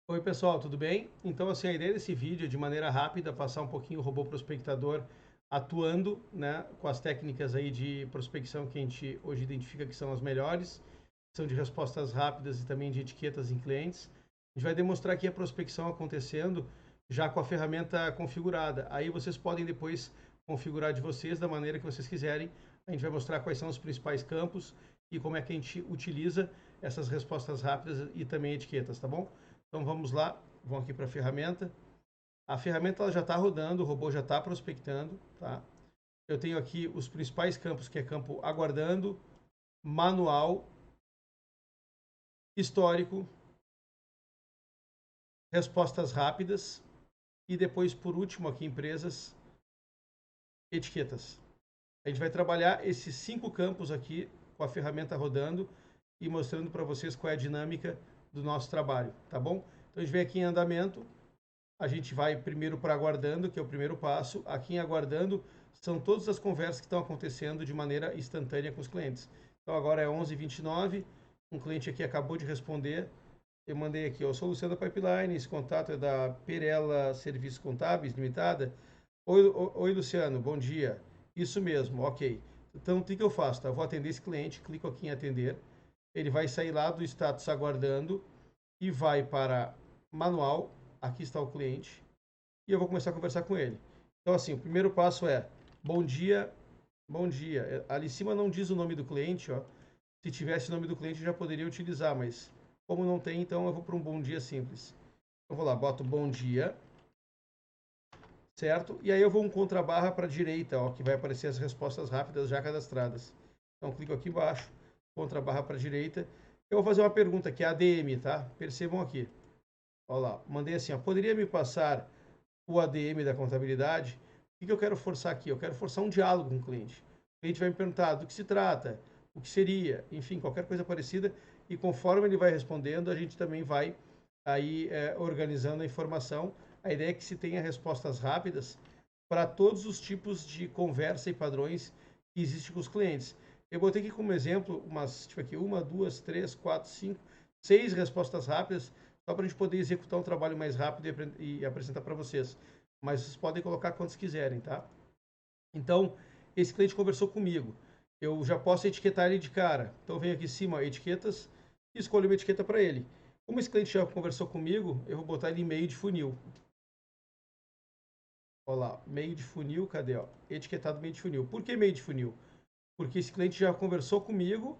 Oi pessoal, tudo bem? Então assim, a ideia desse vídeo é de maneira rápida passar um pouquinho o robô prospectador atuando, né, com as técnicas aí de prospecção que a gente hoje identifica que são as melhores, são de respostas rápidas e também de etiquetas em clientes. A gente vai demonstrar aqui a prospecção acontecendo já com a ferramenta configurada. Aí vocês podem depois configurar de vocês da maneira que vocês quiserem. A gente vai mostrar quais são os principais campos e como é que a gente utiliza essas respostas rápidas e também etiquetas, tá bom? Então vamos lá, vamos aqui para a ferramenta. A ferramenta ela já está rodando, o robô já está prospectando, tá? Eu tenho aqui os principais campos, que é campo aguardando, manual, histórico, respostas rápidas e depois, por último, aqui empresas, etiquetas. A gente vai trabalhar esses 5 campos aqui com a ferramenta rodando e mostrando para vocês qual é a dinâmica do nosso trabalho, tá bom? Então a gente vem aqui em andamento, a gente vai primeiro para aguardando, que é o primeiro passo. Aqui em aguardando são todas as conversas que estão acontecendo de maneira instantânea com os clientes. Então agora é 11h29, um cliente aqui acabou de responder. Eu mandei aqui, eu sou Luciano Pipeline, esse contato é da Perella Serviços Contábeis Limitada. Oi, Luciano, bom dia. Isso mesmo, ok. Então o que eu faço? Tá? Eu vou atender esse cliente, clico aqui em atender. Ele vai sair lá do status aguardando e vai para manual. Aqui está o cliente e eu vou começar a conversar com ele. Então, assim, o primeiro passo é bom dia, bom dia. Ali em cima não diz o nome do cliente, ó. Se tivesse o nome do cliente eu já poderia utilizar, mas como não tem, então eu vou para um bom dia simples. Eu vou lá, boto bom dia, certo? E aí eu vou um contrabarra para a direita, ó, que vai aparecer as respostas rápidas já cadastradas. Então clico aqui embaixo, contrabarra para a direita. Eu vou fazer uma pergunta que é ADM, tá? Percebam aqui. Olha lá, mandei assim, ó, poderia me passar o ADM da contabilidade? O que eu quero forçar aqui? Eu quero forçar um diálogo com o cliente. O cliente vai me perguntar do que se trata, o que seria, enfim, qualquer coisa parecida. E conforme ele vai respondendo, a gente também vai aí organizando a informação. A ideia é que se tenha respostas rápidas para todos os tipos de conversa e padrões que existem com os clientes. Eu botei aqui como exemplo umas, tipo aqui, uma, duas, três, quatro, cinco, 6 respostas rápidas, só para a gente poder executar um trabalho mais rápido e apresentar para vocês. Mas vocês podem colocar quantos quiserem, tá? Então, esse cliente conversou comigo. Eu já posso etiquetar ele de cara. Então, venho aqui em cima, etiquetas, e escolho uma etiqueta para ele. Como esse cliente já conversou comigo, eu vou botar ele em meio de funil. Olha lá, meio de funil, cadê? Ó? Etiquetado meio de funil. Por que meio de funil? Porque esse cliente já conversou comigo,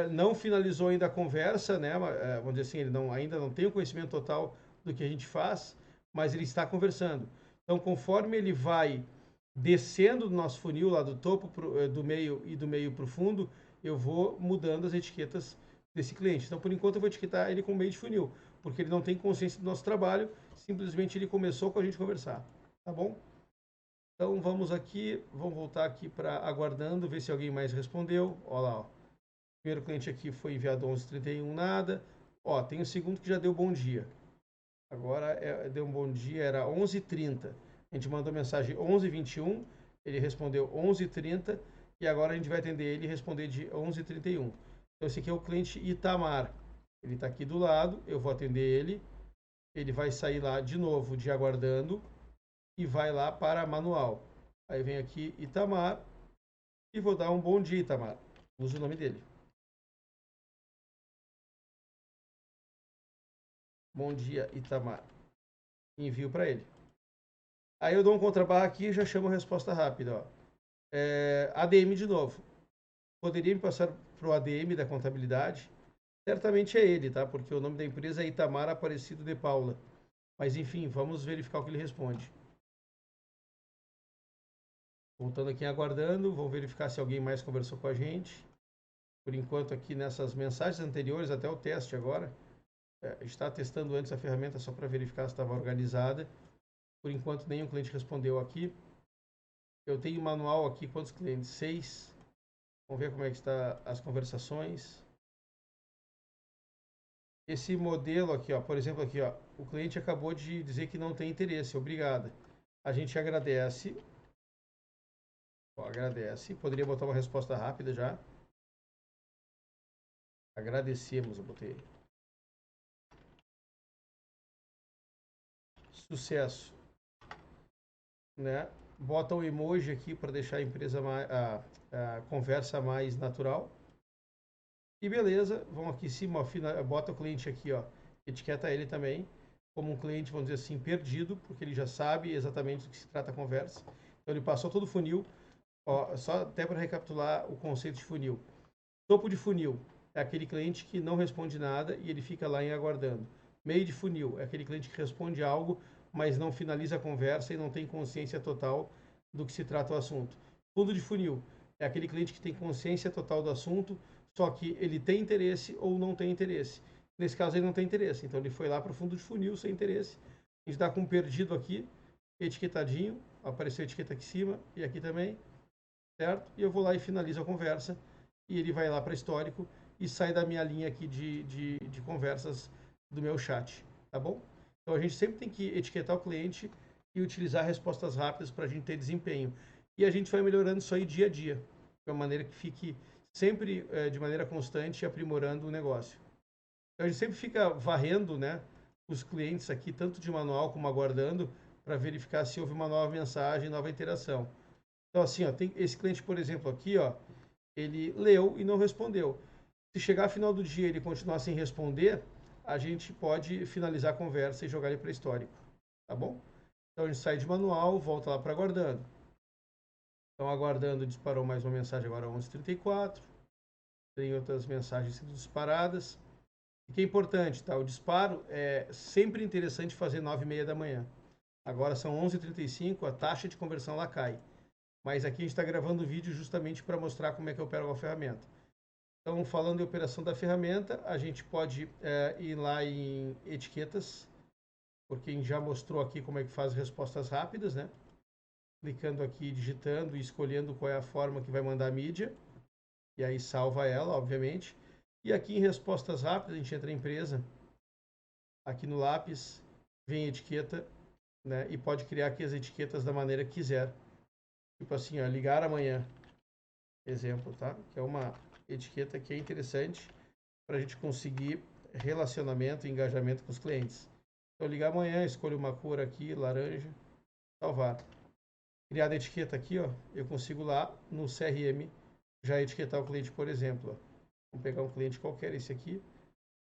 não finalizou ainda a conversa, né? Vamos dizer assim, ele ainda não tem o conhecimento total do que a gente faz, mas ele está conversando. Então, conforme ele vai descendo do nosso funil, lá do topo do meio e do meio para o fundo, eu vou mudando as etiquetas desse cliente. Então, por enquanto, eu vou etiquetar ele com meio de funil, porque ele não tem consciência do nosso trabalho, simplesmente ele começou com a gente conversar. Tá bom? Então vamos aqui, vamos voltar aqui para aguardando, ver se alguém mais respondeu. Olha lá, ó. O primeiro cliente aqui foi enviado 11h31, nada. Ó, tem o segundo que já deu bom dia. Agora deu um bom dia, era 11h30. A gente mandou mensagem 11h21, ele respondeu 11h30 e agora a gente vai atender ele e responder de 11h31. Então esse aqui é o cliente Itamar. Ele está aqui do lado, eu vou atender ele. Ele vai sair lá de novo de aguardando e vai lá para manual. Aí vem aqui Itamar e vou dar um bom dia, Itamar. Usa o nome dele. Bom dia, Itamar. Envio para ele. Aí eu dou um contrabarra aqui e já chamo a resposta rápida. Ó. ADM de novo. Poderia me passar para o ADM da contabilidade? Certamente é ele, tá? Porque o nome da empresa é Itamar Aparecido de Paula. Mas enfim, vamos verificar o que ele responde. Voltando aqui aguardando, vou verificar se alguém mais conversou com a gente. Por enquanto aqui nessas mensagens anteriores, até o teste agora, a gente está testando antes a ferramenta só para verificar se estava organizada. Por enquanto nenhum cliente respondeu aqui. Eu tenho manual aqui, quantos clientes? 6. Vamos ver como é que está as conversações. Esse modelo aqui, ó, por exemplo, aqui, ó, o cliente acabou de dizer que não tem interesse, obrigada. A gente agradece, ó, agradece. Poderia botar uma resposta rápida já. Agradecemos, eu botei. sucesso, né? Bota um emoji aqui para deixar a empresa a conversa mais natural. E beleza, vão aqui em cima, ó, bota o cliente aqui, ó, etiqueta ele também como um cliente, vamos dizer assim, perdido, porque ele já sabe exatamente do que se trata a conversa. Então ele passou todo o funil, ó, só até para recapitular o conceito de funil. Topo de funil é aquele cliente que não responde nada e ele fica lá em aguardando. Meio de funil é aquele cliente que responde algo, mas não finaliza a conversa e não tem consciência total do que se trata o assunto. Fundo de funil é aquele cliente que tem consciência total do assunto, só que ele tem interesse ou não tem interesse. Nesse caso, ele não tem interesse, então ele foi lá para o fundo de funil sem interesse. A gente está com um perdido aqui, etiquetadinho, apareceu a etiqueta aqui em cima e aqui também, certo? E eu vou lá e finalizo a conversa e ele vai lá para histórico e sai da minha linha aqui de conversas do meu chat, tá bom? Então a gente sempre tem que etiquetar o cliente e utilizar respostas rápidas para a gente ter desempenho. E a gente vai melhorando isso aí dia a dia, de uma maneira que fique sempre de maneira constante aprimorando o negócio. Então a gente sempre fica varrendo, né, os clientes aqui, tanto de manual como aguardando, para verificar se houve uma nova mensagem, nova interação. Então assim, ó, tem esse cliente, por exemplo, aqui, ó, ele leu e não respondeu. Se chegar ao final do dia e ele continuar sem responder, a gente pode finalizar a conversa e jogar ele para histórico, tá bom? Então a gente sai de manual, volta lá para aguardando. Então aguardando disparou mais uma mensagem agora 11h34. Tem outras mensagens sendo disparadas. O que é importante, tá? O disparo é sempre interessante fazer 9h30 da manhã. Agora são 11h35, a taxa de conversão lá cai. Mas aqui a gente está gravando o vídeo justamente para mostrar como é que eu opero a ferramenta. Então, falando em operação da ferramenta, a gente pode ir lá em etiquetas, porque a gente já mostrou aqui como é que faz respostas rápidas, né? Clicando aqui, digitando e escolhendo qual é a forma que vai mandar a mídia. E aí salva ela, obviamente. E aqui em respostas rápidas, a gente entra em empresa, aqui no lápis, vem etiqueta, né? E pode criar aqui as etiquetas da maneira que quiser. Tipo assim, ó, ligar amanhã, exemplo, tá? Que é uma etiqueta que é interessante para a gente conseguir relacionamento e engajamento com os clientes. Então, ligar amanhã, escolho uma cor aqui, laranja, salvar. Criar a etiqueta aqui, ó, eu consigo lá no CRM já etiquetar o cliente, por exemplo. Ó. Vamos pegar um cliente qualquer, esse aqui,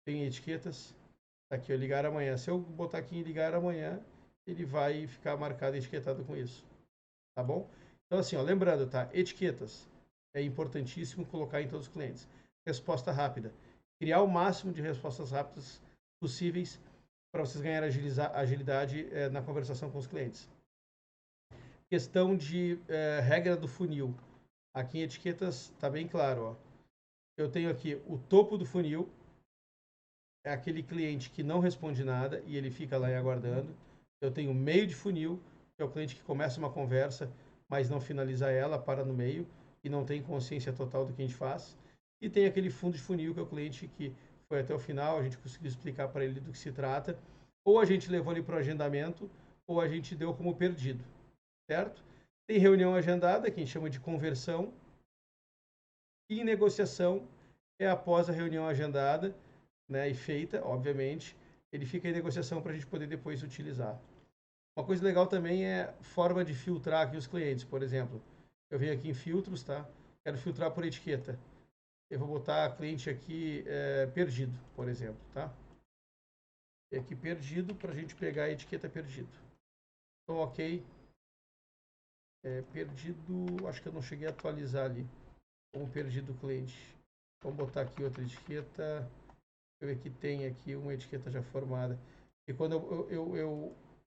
tem etiquetas, aqui, ó, ligar amanhã. Se eu botar aqui em ligar amanhã, ele vai ficar marcado e etiquetado com isso, tá bom? Então, assim, ó, lembrando, tá? Etiquetas é importantíssimo colocar em todos os clientes. Resposta rápida. Criar o máximo de respostas rápidas possíveis para vocês ganharem agilidade na conversação com os clientes. Questão de regra do funil. Aqui em etiquetas está bem claro. Ó. Eu tenho aqui o topo do funil, é aquele cliente que não responde nada e ele fica lá aguardando. Eu tenho o meio de funil, que é o cliente que começa uma conversa, mas não finaliza ela, para no meio e não tem consciência total do que a gente faz. E tem aquele fundo de funil, que é o cliente que foi até o final, a gente conseguiu explicar para ele do que se trata, ou a gente levou ele para o agendamento, ou a gente deu como perdido, certo? Tem reunião agendada, que a gente chama de conversão, e negociação é após a reunião agendada, né, e feita, obviamente, ele fica em negociação para a gente poder depois utilizar. Uma coisa legal também é forma de filtrar aqui os clientes, por exemplo. Eu venho aqui em filtros, tá? Quero filtrar por etiqueta. Eu vou botar cliente aqui perdido, por exemplo, tá? E aqui perdido para a gente pegar a etiqueta perdido. Então, ok. Perdido, acho que eu não cheguei a atualizar ali. Como perdido cliente. Vamos botar aqui outra etiqueta. Eu ver que tem aqui uma etiqueta já formada. E quando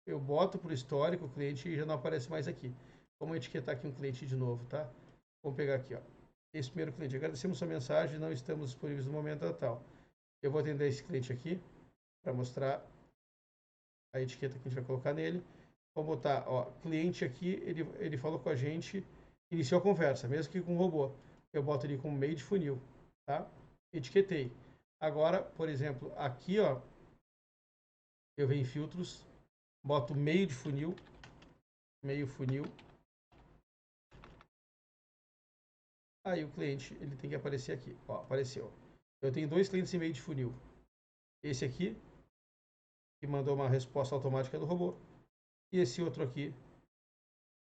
eu boto para o histórico, o cliente já não aparece mais aqui. Vamos etiquetar aqui um cliente de novo, tá? Vamos pegar aqui, ó. Esse primeiro cliente. Agradecemos sua mensagem, não estamos disponíveis no momento tal. Eu vou atender esse cliente aqui para mostrar a etiqueta que a gente vai colocar nele. Vamos botar, ó, cliente aqui, ele falou com a gente, iniciou a conversa, mesmo que com um robô. Eu boto ele como meio de funil, tá? Etiquetei. Agora, por exemplo, aqui, ó, eu venho em filtros, boto meio de funil, meio funil. Aí o cliente, ele tem que aparecer aqui, ó, apareceu. Eu tenho dois clientes em meio de funil. Esse aqui, que mandou uma resposta automática do robô, e esse outro aqui,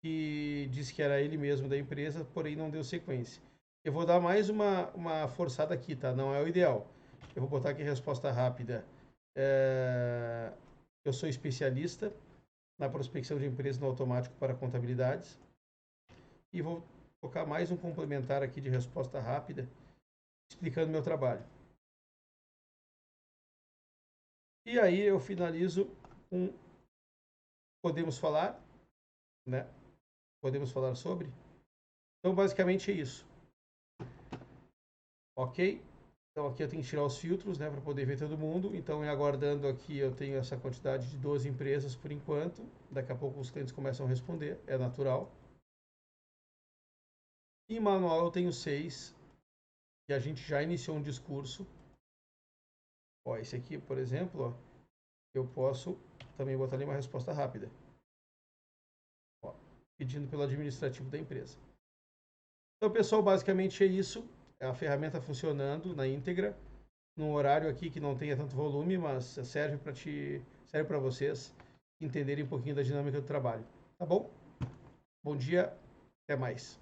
que disse que era ele mesmo da empresa, porém não deu sequência. Eu vou dar mais uma forçada aqui, tá? Não é o ideal. Eu vou botar aqui resposta rápida. Eu sou especialista na prospecção de empresas no automático para contabilidades. E vou colocar mais um complementar aqui de resposta rápida, explicando meu trabalho. E aí eu finalizo com podemos falar, né? Podemos falar sobre. Então, basicamente é isso. Ok? Então, aqui eu tenho que tirar os filtros, né, para poder ver todo mundo. Então, aguardando aqui, eu tenho essa quantidade de 12 empresas por enquanto. Daqui a pouco os clientes começam a responder, é natural. Em manual eu tenho 6, que a gente já iniciou um discurso. Ó, esse aqui, por exemplo, ó, eu posso também botar ali uma resposta rápida. Ó, pedindo pelo administrativo da empresa. Então, pessoal, basicamente é isso. É a ferramenta funcionando na íntegra, num horário aqui que não tenha tanto volume, mas serve para vocês entenderem um pouquinho da dinâmica do trabalho. Tá bom? Bom dia, até mais.